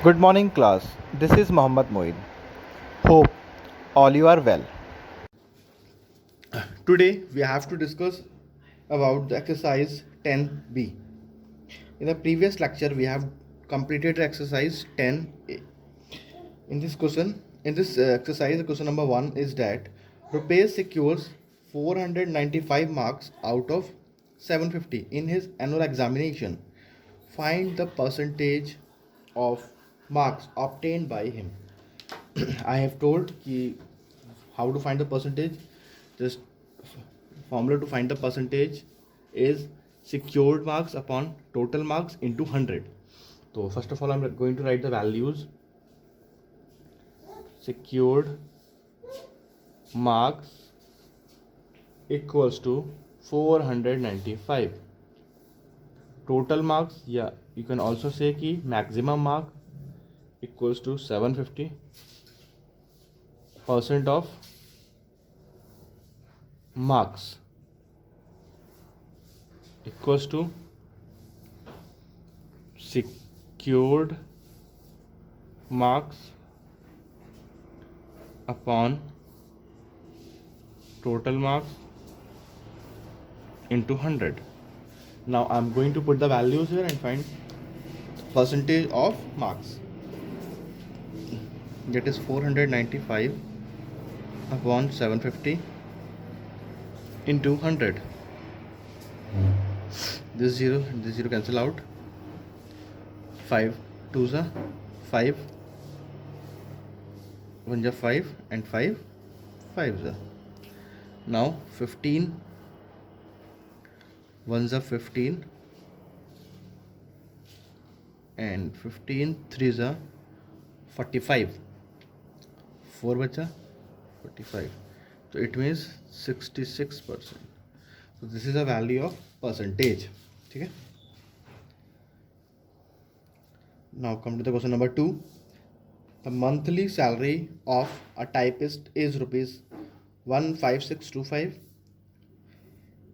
Good morning, class. This is Mohammad Moin. Hope all you are well. Today we have to discuss about the exercise 10b. In the previous lecture we have completed exercise 10a. In this exercise, question number 1 is that Rupesh secures 495 marks out of 750 in his annual examination. Find the percentage of marks obtained by him. I have told how to find the percentage. Just formula to find the percentage is secured marks upon total marks into 100. So first of all, I'm going to write the values. Secured marks equals to 495. Total marks, yeah, you can also say कि maximum mark equals to 750 percent of marks equals to secured marks upon total marks into 100. Now I'm going to put the values here and find percentage of marks. That is 495 upon 750 into 100. This 0 and this 0 cancel out. 5 2s are 5, 1 are 5 and 5 5s are. Now 15 1s are 15 and 15 3s are 45. 4 bacha 45. So it means 66%. So this is a value of percentage. Okay. Now come to the question number 2. The monthly salary of a typist is rupees 15625.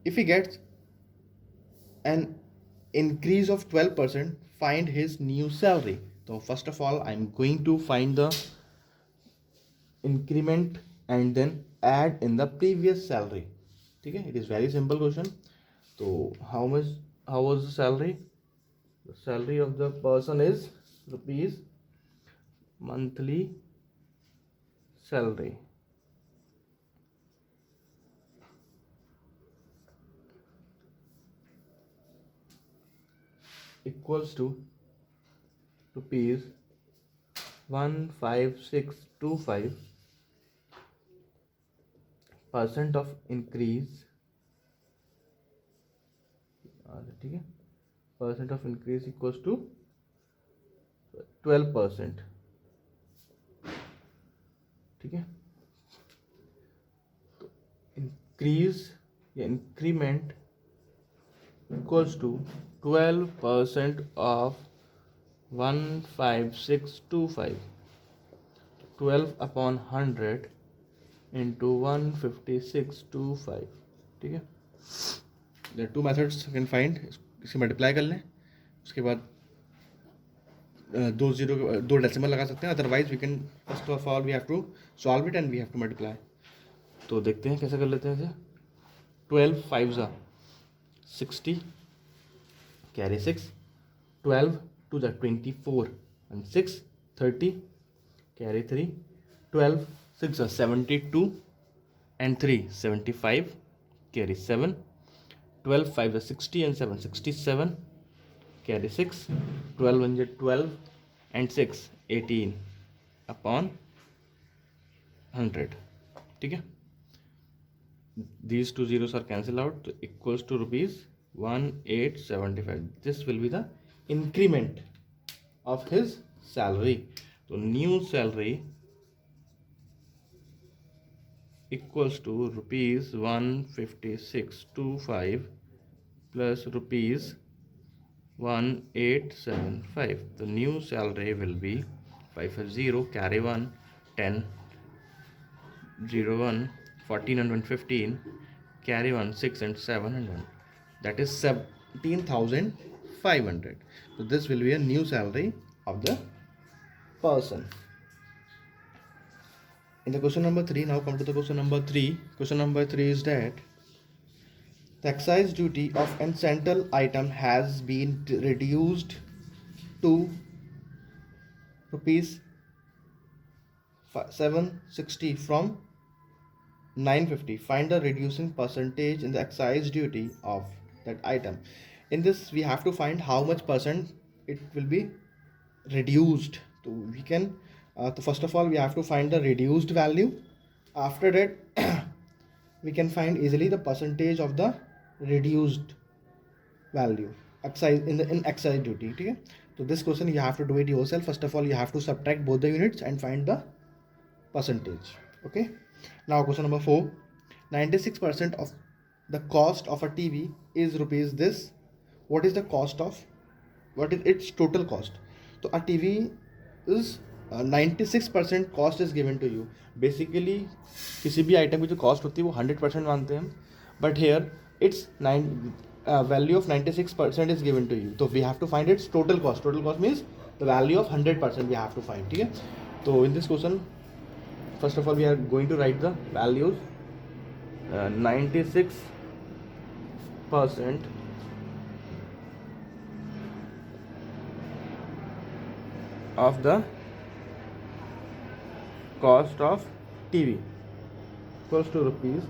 If he gets an increase of 12%, find his new salary. So first of all, I'm going to find the increment and then add in the previous salary. Okay, it is very simple question. So how was the salary? The salary of the person is rupees monthly salary equals to rupees 15625 percent of increase. ठीक है, percent of increase equals to 12%. ठीक है, तो increase या increment equals to 12% of 15625. 12 upon 100 into 15625. ठीक है, there are two methods you can find. इसे multiply कर लें, उसके बाद दो डेसिमल लगा सकते हैं. Otherwise we can first of all we have to solve it and we have to multiply. तो देखते हैं कैसे कर लेते हैं इसे. 12 5 ज़ा 60 कैरी 6, 12 2 ज़ा 24 and 6 30 कैरी 3, 12 6 ज़ा 72 and 3 75 carry 7, 12 5 is 60 and 7 67 carry 6, 12 1 is 12 and 6 18 upon 100. ठीक है, these two zeros are cancelled out, so equals to rupees 1875. This will be the increment of his salary. So new salary equals to rupees 15625 plus rupees 1875. The new salary will be 550 carry 1 10 0 1 14 and 1 15 carry 1 6 and 7 and 1. That is 17,500. So this will be a new salary of the person. In the question number 3, now come to the question number 3. Question number 3 is that the excise duty of an central item has been reduced to rupees 760 from 950. Find the reducing percentage in the excise duty of that item. In this we have to find how much percent it will be reduced. So we can so first of all we have to find the reduced value. After that we can find easily the percentage of the reduced value excise in excise duty. Okay, so this question you have to do it yourself. First of all you have to subtract both the units and find the percentage. Okay, now question number 4. 96% of the cost of a TV is rupees this. What is the cost of, what is its total cost? So a TV is 96% cost is given to you. Basically किसी भी item की जो cost होती है वो 100% मानते हैं, but here it's value of 96% is given to you. तो we have to find its total cost. Total cost means the value of 100% we have to find. ठीक है, तो in this question first of all we are going to write the values. 96% of the cost of TV equals to rupees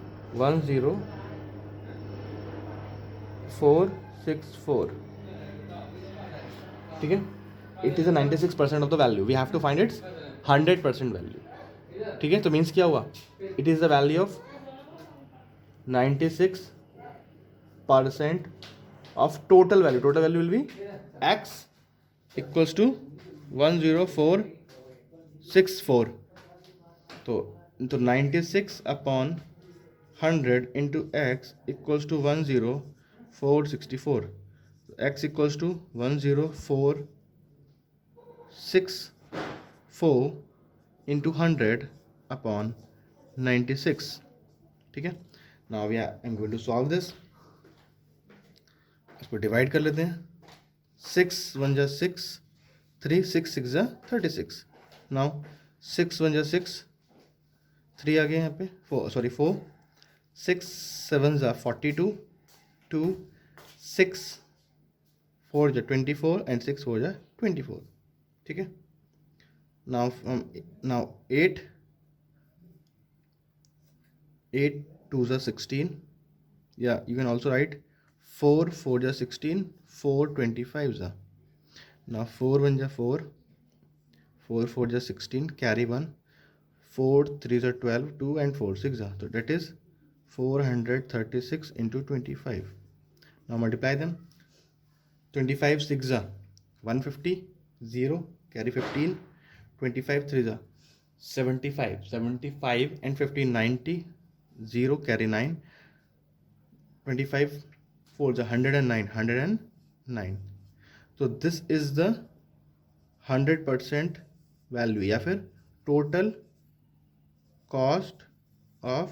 10464. ठीक है, it is a 96% of the value. We have to find its 100% value. ठीक है, तो means क्या हुआ? It is the value of 96% of total value. Total value will be x equals to 10464. तो 96 upon 100 into x equals to 10464. X equals to 10464 into 100 upon 96. ठीक है, now we are I'm going to solve this. इसको divide कर लेते हैं. 6 1 जा 6, 3 6 6 जा 36. Now 6 1 जा 6, 3 आ गए यहाँ पे 4 6 7 जा 42, 2 6 4 जा 24 and 6 4 जा 24. ठीक है, now 8 2 जा 16. Yeah, you can also write 4 4 जा 16, 4 25 जा. Now 4 1 जा 4, 4 4 जा 16, carry 1, 4 3 जा 12, 2 and 4 6 जा. So that is 436 into 25. Now multiply them. 25 6 जा 150, 0 carry 15, 25 3 जा 75 and 15 90, 0 carry 9, 25 4 जा 109. So this is the 100% value या फिर total cost of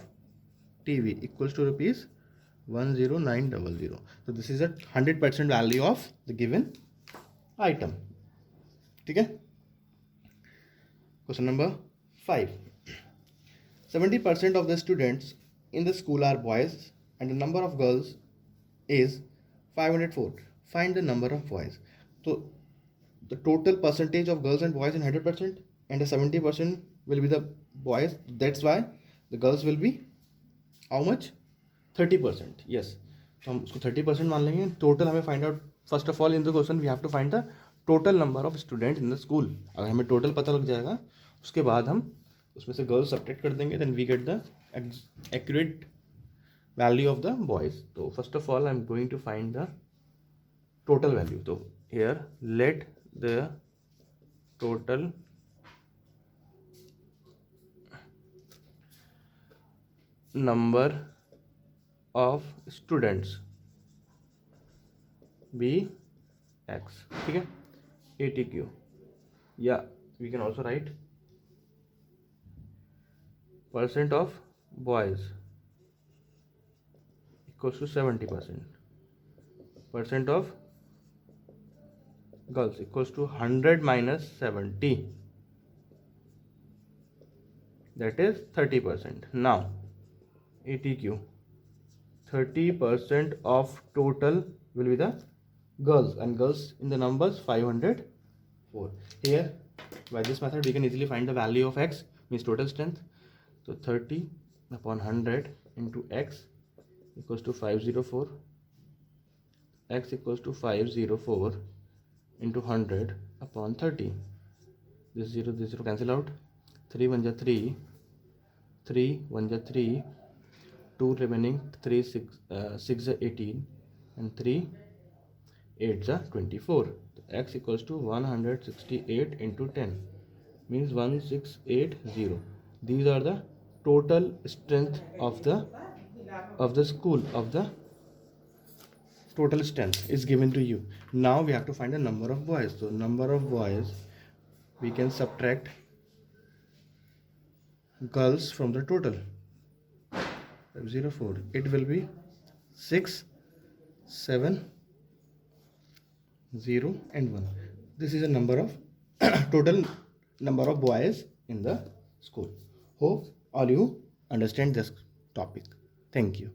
TV equals to rupees 10900. So this is a 100% value of the given item. ठीक है, question number 5. 70% of the students in the school are boys and the number of girls is 504. Find the number of boys. So the total percentage of girls and boys in 100% and the 70% will be the boys. That's why the girls will be how much? 30%. Yes, तो हम उसको 30% मान लेंगे. Total हमें find out. First of all in the question we have to find the total number of student in the school. अगर हमें total पता लग जाएगा उसके बाद हम उसमें से गर्ल्स सब्ट्रैक्ट कर देंगे, then we get the accurate value of the boys. तो first of all I am going to find the total value. So here let the total number of students be x. ठीक है, ATQ. Yeah, we can also write percent of boys equals to 70%. Percent of girls equals to 100 minus 70. that is 30%. Now ATQ, 30% of total will be the girls, and girls in the numbers 504. Here by this method we can easily find the value of x, means total strength. So 30 upon 100 into x equals to 504. X equals to 504 into 100 upon 30. This 0 cancel out. 3 1 ja 3, 3 1 ja 3, 2 remaining, 3 6 ja 18, and 3 8 ja 24. So x equals to 168 into 10, means 1680. These are the total strength of the school, of the total strength is given to you. Now we have to find the number of boys. So number of boys, we can subtract girls from the total. 504, it will be 6 7 0 and 1. This is a number of total number of boys in the school. Hope all you understand this topic. Thank you.